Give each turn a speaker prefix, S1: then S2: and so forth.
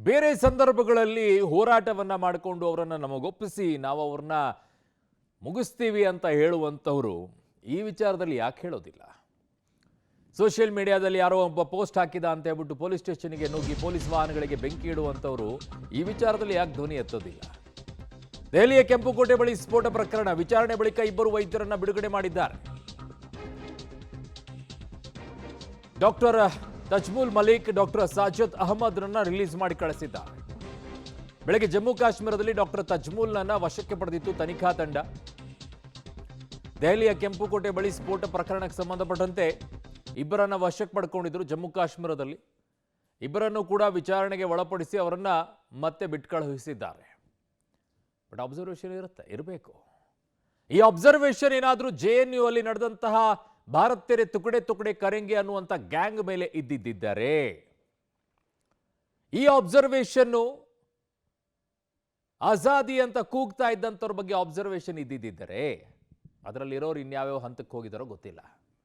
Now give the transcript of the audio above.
S1: ಬೇರೆ ಸಂದರ್ಭಗಳಲ್ಲಿ ಹೋರಾಟವನ್ನ ಮಾಡಿಕೊಂಡು ಅವರನ್ನು ನಮಗೊಪ್ಪಿಸಿ ನಾವು ಅವ್ರನ್ನ ಮುಗಿಸ್ತೀವಿ ಅಂತ ಹೇಳುವಂಥವ್ರು ಈ ವಿಚಾರದಲ್ಲಿ ಯಾಕೆ ಹೇಳೋದಿಲ್ಲ? ಸೋಷಿಯಲ್ ಮೀಡಿಯಾದಲ್ಲಿ ಯಾರೋ ಒಬ್ಬ ಪೋಸ್ಟ್ ಹಾಕಿದ ಅಂತ ಹೇಳ್ಬಿಟ್ಟು ಪೊಲೀಸ್ ಸ್ಟೇಷನ್ಗೆ ನುಗ್ಗಿ ಪೊಲೀಸ್ ವಾಹನಗಳಿಗೆ ಬೆಂಕಿ ಇಡುವಂಥವ್ರು ಈ ವಿಚಾರದಲ್ಲಿ ಯಾಕೆ ಧ್ವನಿ ಎತ್ತೋದಿಲ್ಲ? ದೆಹಲಿಯ ಕೆಂಪುಕೋಟೆ ಬಳಿ ಸ್ಫೋಟ ಪ್ರಕರಣ ವಿಚಾರಣೆ ಬಳಿಕ ಇಬ್ಬರು ವೈದ್ಯರನ್ನ ಬಿಡುಗಡೆ ಮಾಡಿದ್ದಾರೆ. Doctor ತಜ್ಮುಲ್ Malik, doctor Sajad ಅಹಮದ್ರನ್ನ release ಮಾಡಿ ಕಳಿಸಿದ್ದಾರೆ. ಬೆಳಗ್ಗೆ ಜಮ್ಮು ಕಾಶ್ಮೀರದಲ್ಲಿ ಡಾಕ್ಟರ್ ತಜ್ಮುಲ್ನನ್ನ ವಶಕ್ಕೆ ಪಡೆದಿತ್ತು ತನಿಖಾ ತಂಡ. ದೆಹಲಿಯ ಕೆಂಪುಕೋಟೆ ಬಳಿ ಸ್ಫೋಟ ಪ್ರಕರಣಕ್ಕೆ ಸಂಬಂಧಪಟ್ಟಂತೆ ಇಬ್ಬರನ್ನ ವಶಕ್ಕೆ ಪಡ್ಕೊಂಡಿದ್ರು ಜಮ್ಮು ಕಾಶ್ಮೀರದಲ್ಲಿ. ಇಬ್ಬರನ್ನು ಕೂಡ ವಿಚಾರಣೆಗೆ ಒಳಪಡಿಸಿ ಅವರನ್ನ ಮತ್ತೆ ಬಿಟ್ಕಳುಹಿಸಿದ್ದಾರೆ. ಬಟ್ ಅಬ್ಸರ್ವೇಷನ್ ಇರಬೇಕು. ಈ ಅಬ್ಸರ್ವೇಷನ್ ಏನಾದರೂ JNU ಅಲ್ಲಿ ನಡೆದಂತಹ ಭಾರತ್ ತೆರೆ ತುಕಡೆ ತುಕಡೆ ಕರೆಂಗೆ ಅನ್ನುವಂಥ ಗ್ಯಾಂಗ್ ಮೇಲೆ ಇದ್ದಿದ್ದರೆ, ಈ ಅಬ್ಸರ್ವೇಷನ್ನು ಆಜಾದಿ ಅಂತ ಕೂಗ್ತಾ ಇದ್ದಂಥವ್ರ ಬಗ್ಗೆ ಅಬ್ಸರ್ವೇಷನ್ ಇದ್ದಿದ್ದರೆ ಅದರಲ್ಲಿರೋರು ಇನ್ಯಾವ್ಯಾವ ಹಂತಕ್ಕೆ ಹೋಗಿದಾರೋ ಗೊತ್ತಿಲ್ಲ.